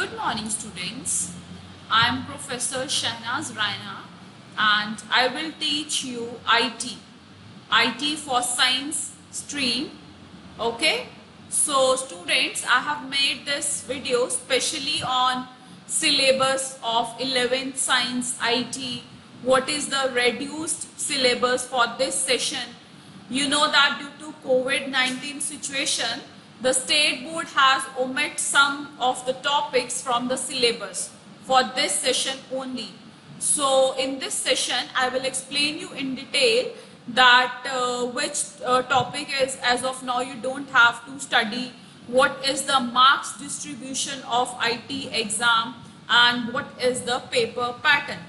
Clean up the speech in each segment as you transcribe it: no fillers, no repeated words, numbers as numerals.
Good morning, students. I am Professor Shahnaz Raina and I will teach you IT for science stream. Okay, so students, I have made this video specially on syllabus of 11th science IT. What is the reduced syllabus for this session? You know that due to COVID-19 situation, the state board has omitted some of the topics from the syllabus for this session only. So in this session, I will explain you in detail that which topic is, as of now you don't have to study, what is the marks distribution of IT exam and what is the paper pattern.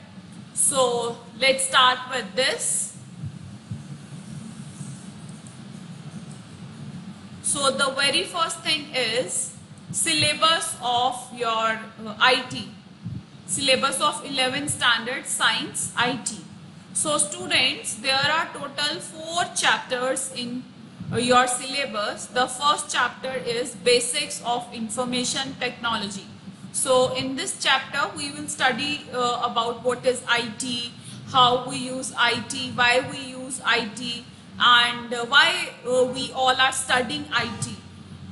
So let's start with this. So the very first thing is syllabus of your IT, syllabus of 11th standard science IT. So students, there are total 4 chapters in your syllabus. The first chapter is basics of information technology. So in this chapter we will study about what is IT, how we use IT, why we use IT, and why we all are studying IT,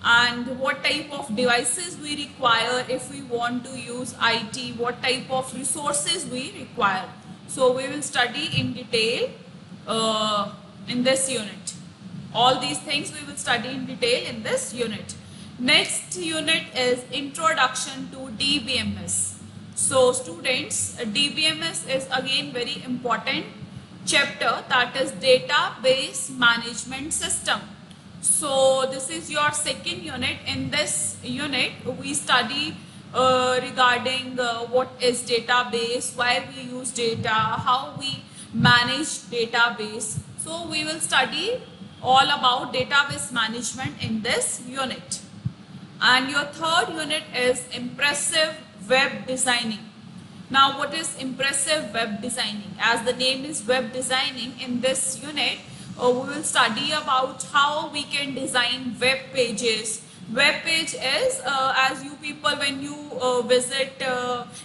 and what type of devices we require if we want to use IT, what type of resources we require. So we will study in detail in this unit. All these things we will study in detail in this unit. Next unit is introduction to DBMS. So students, DBMS is again very important chapter, that is database management system. So this is your second unit. In this unit we study regarding what is database, why we use data, how we manage database. So we will study all about database management in this unit. And your third unit is impressive web designing. Now what is impressive web designing? As the name is web designing, in this unit we will study about how we can design web pages. Web page is as you people, when you visit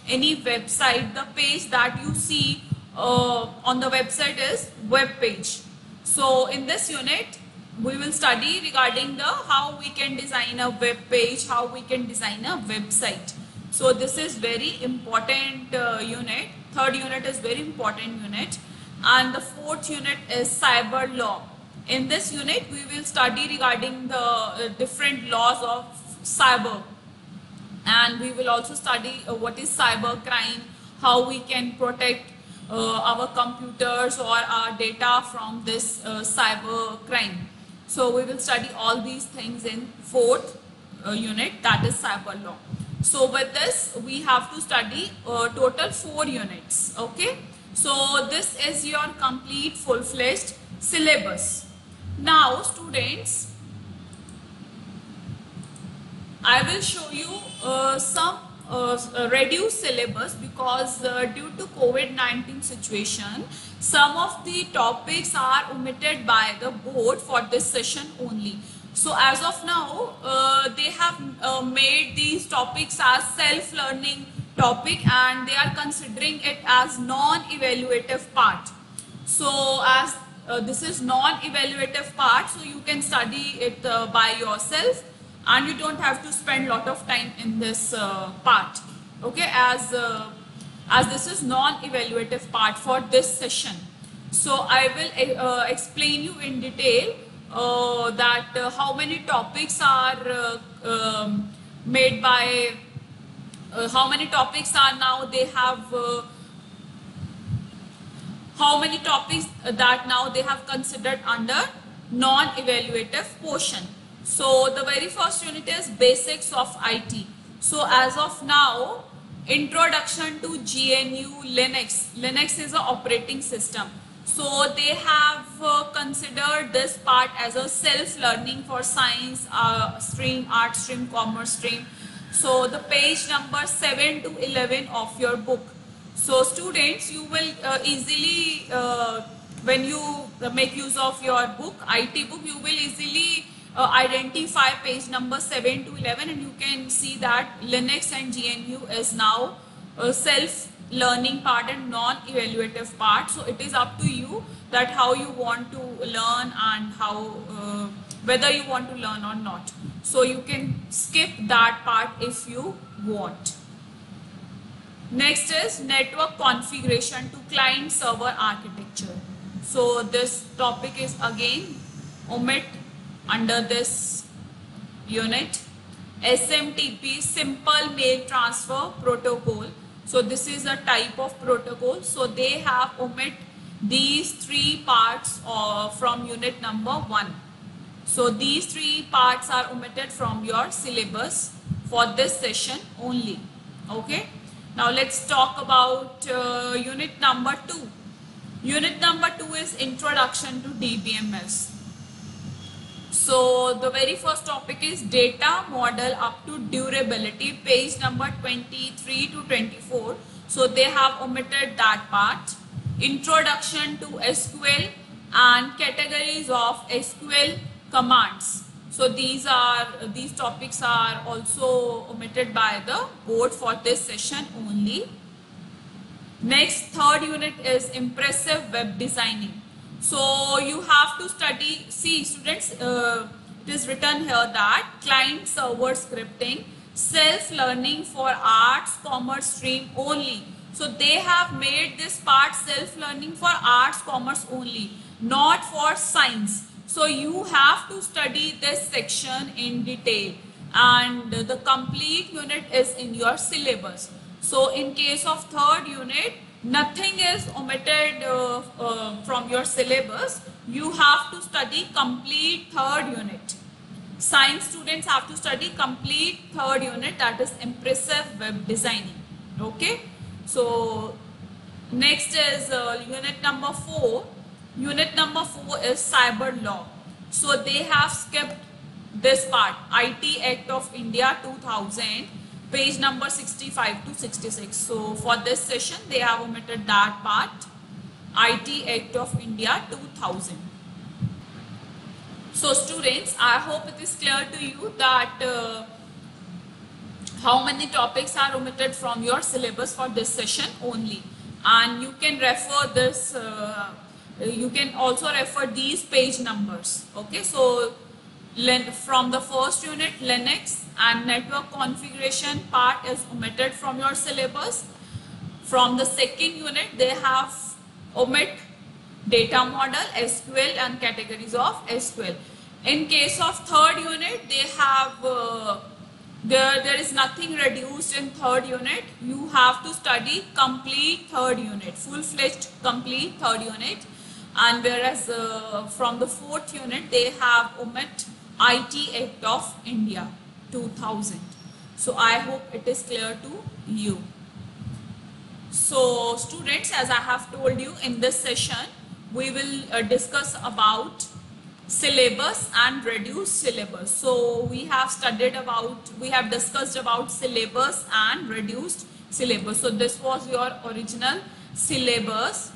any website, the page that you see on the website is web page. So in this unit we will study regarding the how we can design a web page, how we can design a website. So this is very important unit. Third unit is very important unit. And the fourth unit is cyber law. In this unit we will study regarding the different laws of cyber, and we will also study what is cyber crime, how we can protect our computers or our data from this cyber crime. So we will study all these things in fourth unit, that is cyber law. So with this we have to study total 4 units. Okay, so this is your complete full-fledged syllabus. Now students, I will show you some reduced syllabus, because due to COVID-19 situation, some of the topics are omitted by the board for this session only. So as of now, they have made these topics as self-learning topic, and they are considering it as non-evaluative part. So as this is non-evaluative part, so you can study it by yourself, and you don't have to spend lot of time in this part. Okay, as this is non-evaluative part for this session. So I will explain you in detail that how many topics are made by how many topics are now they have how many topics that now they have considered under non-evaluative portion. So the very first unit is basics of IT. So as of now, introduction to GNU Linux. Linux is an operating system. So they have considered this part as a self-learning for science stream, art stream, commerce stream. So the page number 7 to 11 of your book. So students, you will easily when you make use of your book, IT book, you will easily identify page number 7 to 11, and you can see that Linux and GNU is now a self-learning part and non-evaluative part. So it is up to you that how you want to learn and how whether you want to learn or not. So you can skip that part if you want. Next is network configuration to client server architecture. So this topic is again omit under this unit. SMTP, simple mail transfer protocol. So this is a type of protocol. So they have omit these three parts from unit number 1. So these three parts are omitted from your syllabus for this session only. Okay. Now let's talk about unit number 2. Unit number 2 is introduction to DBMS. So the very first topic is data model up to durability, page number 23 to 24. So they have omitted that part. Introduction to SQL and categories of SQL commands. So these topics are also omitted by the board for this session only. Next, third unit is impressive web designing. So you have to study, see students, it is written here that client server scripting, self-learning for arts commerce stream only. So they have made this part self-learning for arts commerce only, not for science. So you have to study this section in detail, and the complete unit is in your syllabus. So in case of third unit, nothing is omitted from your syllabus. You have to study complete third unit. Science students have to study complete third unit, that is impressive web designing. Okay. So next is unit number 4. Unit number 4 is cyber law. So they have skipped this part, IT Act of India 2000, page number 65 to 66. So for this session they have omitted that part, IT Act of India 2000. So students, I hope it is clear to you that how many topics are omitted from your syllabus for this session only, and you can refer this you can also refer these page numbers. Okay, so from the first unit, Linux and network configuration part is omitted from your syllabus. From the second unit, they have omit data model, SQL and categories of SQL. In case of third unit, they have there is nothing reduced in third unit. You have to study complete third unit, full-fledged complete third unit. And whereas from the fourth unit, they have omit IT Act of India 2000. So I hope it is clear to you. So students, as I have told you, in this session we will discuss about syllabus and reduced syllabus. So we have discussed about syllabus and reduced syllabus. So this was your original syllabus,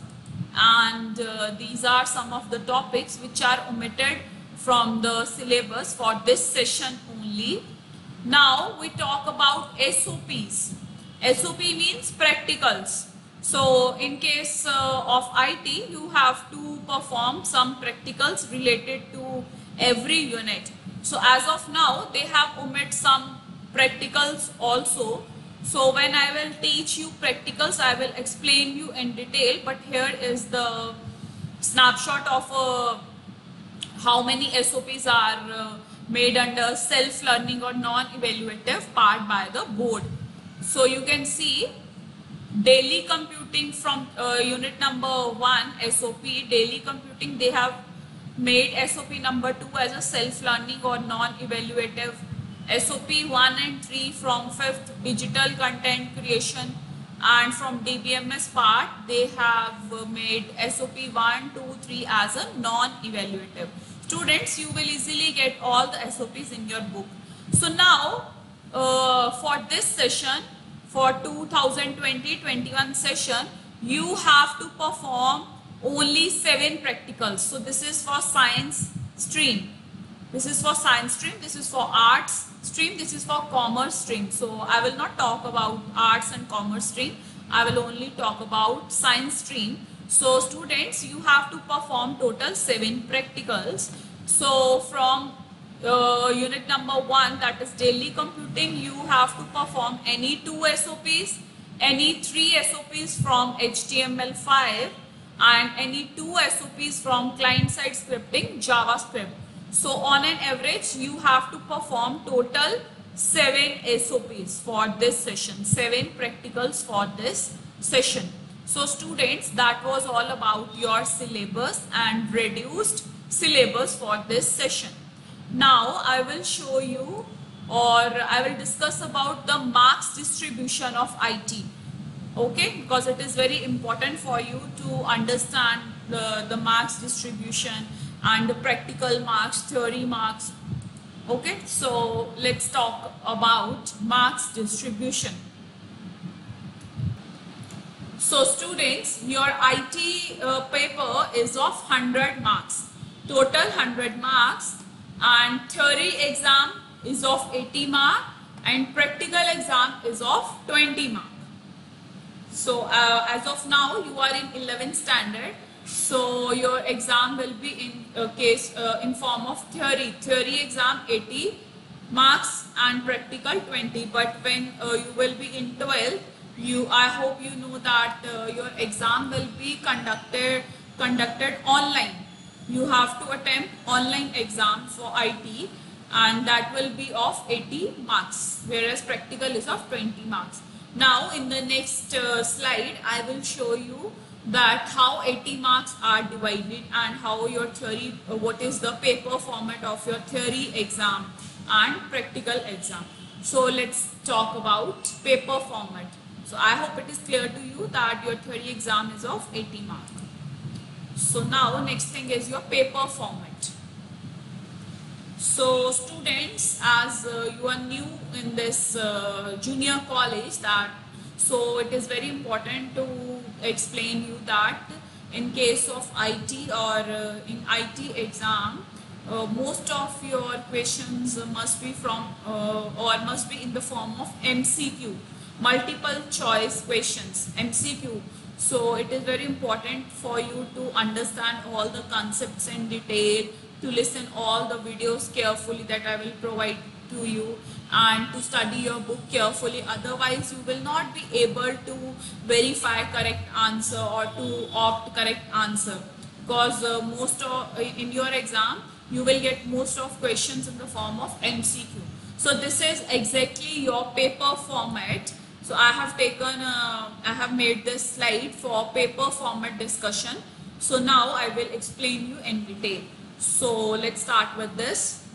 and these are some of the topics which are omitted from the syllabus for this session only. Now we talk about SOPs. SOP means practicals. So in case of IT, you have to perform some practicals related to every unit. So as of now, they have omitted some practicals also. So when I will teach you practicals, I will explain you in detail, but here is the snapshot of how many SOPs are made under self-learning or non-evaluative part by the board. So you can see daily computing from unit number 1 SOP, daily computing, they have made SOP number 2 as a self-learning or non-evaluative. SOP 1 and 3 from 5th digital content creation, and from DBMS part they have made SOP 1, 2, 3 as a non-evaluative. Students, you will easily get all the SOPs in your book. So now for this session, for 2020-21 session, you have to perform only 7 practicals. So this is for science stream. This is for science stream, this is for arts stream, this is for commerce stream. So I will not talk about arts and commerce stream. I will only talk about science stream. So students, you have to perform total 7 practicals. So from unit number 1, that is daily computing, you have to perform any 2 SOPs, any 3 SOPs from HTML5 and any 2 SOPs from client-side scripting JavaScript. So on an average, you have to perform total 7 SOPs for this session, 7 practicals for this session. So students, that was all about your syllabus and reduced syllabus for this session. Now I will show you, or I will discuss about the marks distribution of IT. Okay, because it is very important for you to understand the marks distribution and the practical marks, theory marks. Okay, so let's talk about marks distribution. So students, your IT paper is of 100 marks, total 100 marks, and theory exam is of 80 mark and practical exam is of 20 mark. So as of now, you are in 11th standard. So your exam will be in form of theory exam 80 marks and practical 20. But when you will be in 12th, I hope you know that your exam will be conducted online. You have to attempt online exam for IT, and that will be of 80 marks, whereas practical is of 20 marks. Now in the next slide, I will show you that how 80 marks are divided and how your theory, what is the paper format of your theory exam and practical exam. So let's talk about paper format. So I hope it is clear to you that your theory exam is of 80 marks. So now next thing is your paper format. So students, as you are new in this junior college, so it is very important to explain you that in case of IT or in IT exam, most of your questions must be from or must be in the form of MCQ, multiple choice questions, MCQ. So it is very important for you to understand all the concepts in detail, to listen all the videos carefully that I will provide to you, and to study your book carefully. Otherwise you will not be able to verify correct answer or to opt correct answer, because in your exam you will get most of questions in the form of MCQ. So this is exactly your paper format. So I have made this slide for paper format discussion. So now I will explain you in detail. So let's start with this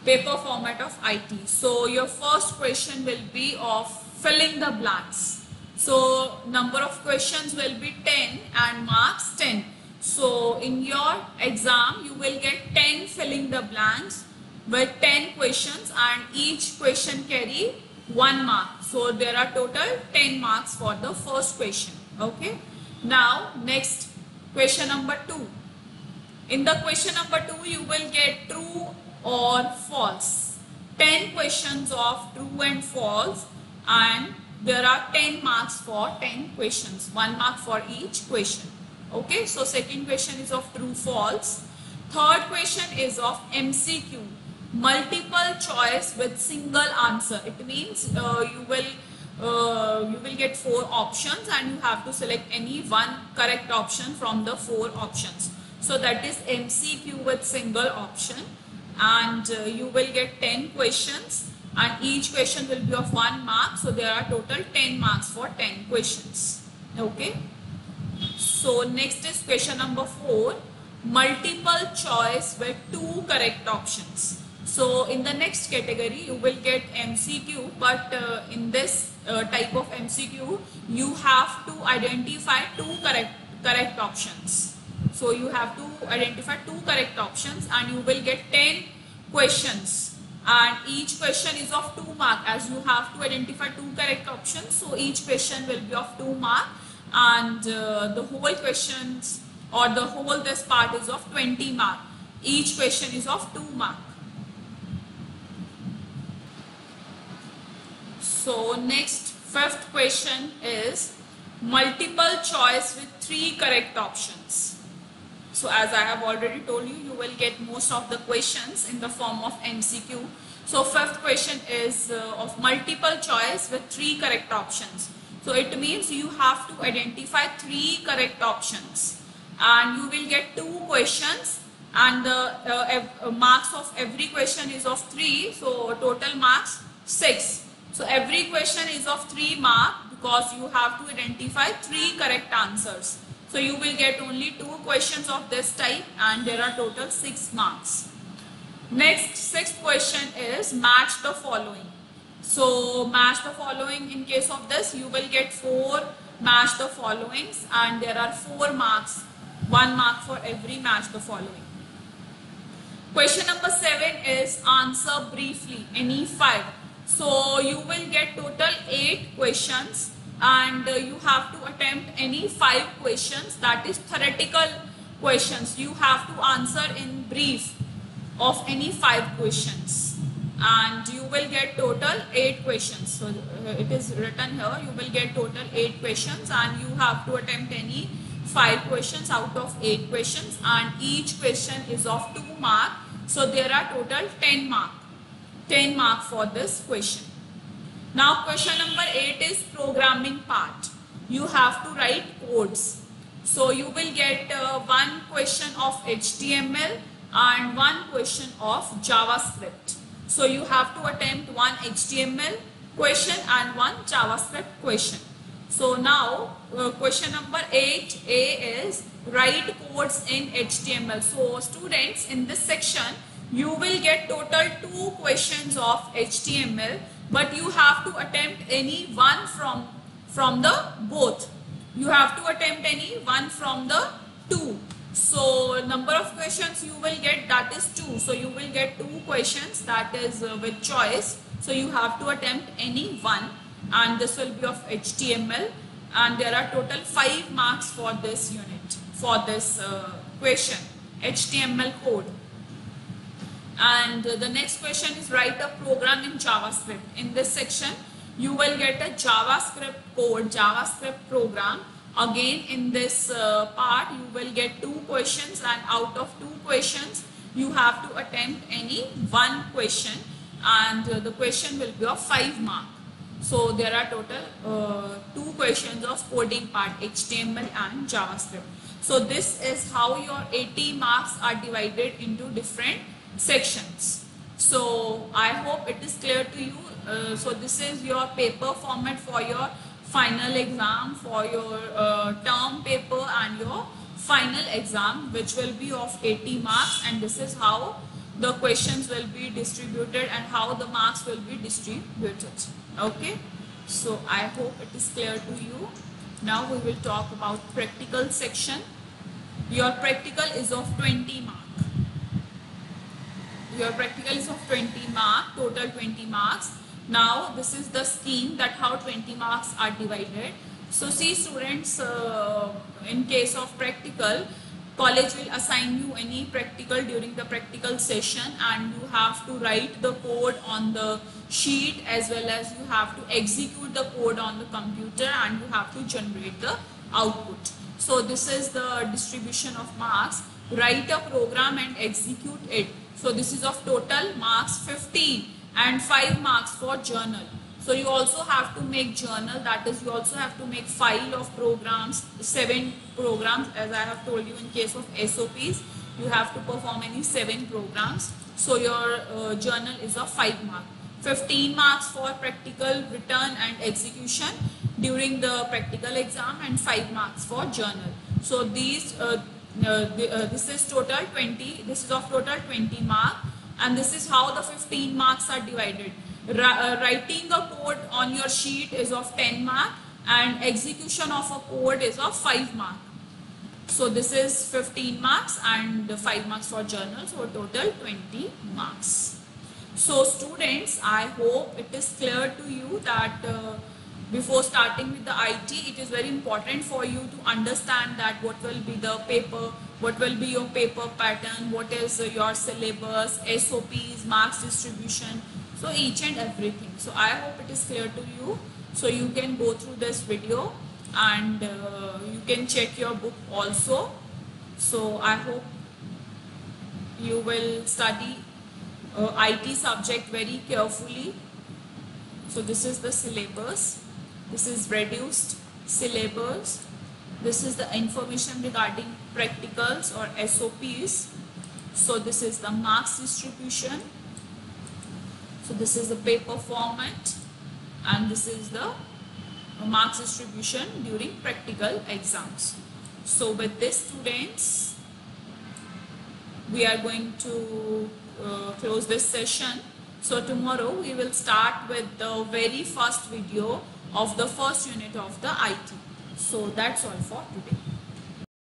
paper format of IT. So your first question will be of filling the blanks. So number of questions will be 10 and marks 10. So in your exam you will get 10 filling the blanks with 10 questions, and each question carry 1 mark. So there are total 10 marks for the first question. Okay. Now next, question number 2. In the question number 2 you will get true or false. 10 questions of true and false, and there are 10 marks for 10 questions, 1 mark for each question. Okay. So second question is of true false. Third question is of MCQ, multiple choice with single answer. It means you will get 4 options and you have to select any one correct option from the 4 options. So that is MCQ with single option, and you will get 10 questions and each question will be of 1 mark. So there are total 10 marks for 10 questions. Okay. So next is question number 4, multiple choice with 2 correct options. So in the next category you will get MCQ, but in this type of MCQ you have to identify 2 correct options. So you have to identify 2 correct options and you will get 10 questions, and each question is of 2 mark, as you have to identify 2 correct options. So each question will be of 2 mark, and the whole questions or the whole this part is of 20 mark. Each question is of 2 marks. So next, fifth question is multiple choice with 3 correct options. So as I have already told you, you will get most of the questions in the form of MCQ. So fifth question is of multiple choice with 3 correct options. So it means you have to identify 3 correct options and you will get 2 questions, and the marks of every question is of 3. So total marks 6. So every question is of 3 marks because you have to identify 3 correct answers. So you will get only 2 questions of this type and there are total 6 marks. Next, sixth question is match the following. So match the following, in case of this you will get 4 match the followings and there are 4 marks, 1 mark for every match the following. Question number 7 is answer briefly any 5. So you will get total 8 questions and you have to attempt any 5 questions, that is theoretical questions. You have to answer in brief of any 5 questions and you will get total 8 questions. So it is written here, you will get total 8 questions and you have to attempt any 5 questions out of 8 questions and each question is of 2 marks. So there are total 10 marks. 10 marks for this question. Now question number 8 is programming part. You have to write codes. So you will get 1 question of HTML and 1 question of JavaScript. So you have to attempt 1 HTML question and 1 JavaScript question. So now question number 8A is write codes in HTML. So students, in this section you will get total 2 questions of HTML, but you have to attempt any one from the both. You have to attempt any one from the 2. So number of questions you will get, that is 2. So you will get 2 questions, that is with choice. So you have to attempt any one and this will be of HTML and there are total 5 marks for this unit, for this question, HTML code. And the next question is write a program in JavaScript. In this section you will get a JavaScript code, JavaScript program. Again in this part you will get 2 questions and out of 2 questions you have to attempt any 1 question and the question will be of 5 marks. So there are total 2 questions of coding part, HTML and JavaScript. So this is how your 80 marks are divided into different sections. So I hope it is clear to you. So this is your paper format for your final exam, for your term paper and your final exam, which will be of 80 marks, and this is how the questions will be distributed and how the marks will be distributed. Okay, so I hope it is clear to you. Now we will talk about practical section. Your practical is of 20 marks. Your practical is of 20 marks, total 20 marks. Now this is the scheme that how 20 marks are divided. So see students, in case of practical, college will assign you any practical during the practical session and you have to write the code on the sheet as well as you have to execute the code on the computer and you have to generate the output. So this is the distribution of marks. Write a program and execute it. So this is of total marks 15 and 5 marks for journal. So you also have to make journal, that is you also have to make file of programs, 7 programs as I have told you. In case of SOPs you have to perform any 7 programs. So your journal is of 5 marks. 15 marks for practical written and execution during the practical exam and 5 marks for journal. So these this is total 20, this is of total 20 marks and this is how the 15 marks are divided. Writing a code on your sheet is of 10 marks and execution of a code is of 5 marks. So this is 15 marks and 5 marks for journal, so total 20 marks. So students, I hope it is clear to you that before starting with the IT, it is very important for you to understand that what will be the paper, what will be your paper pattern, what is your syllabus, SOPs, marks distribution, so each and everything. So I hope it is clear to you. So you can go through this video and you can check your book also. So I hope you will study IT subject very carefully. So this is the syllabus, this is reduced syllabus, this is the information regarding practicals or SOPs. So this is the marks distribution, so this is the paper format, and this is the marks distribution during practical exams. So with this, students, we are going to close this session. So tomorrow we will start with the very first video of the first unit of the IT. So that's all for today.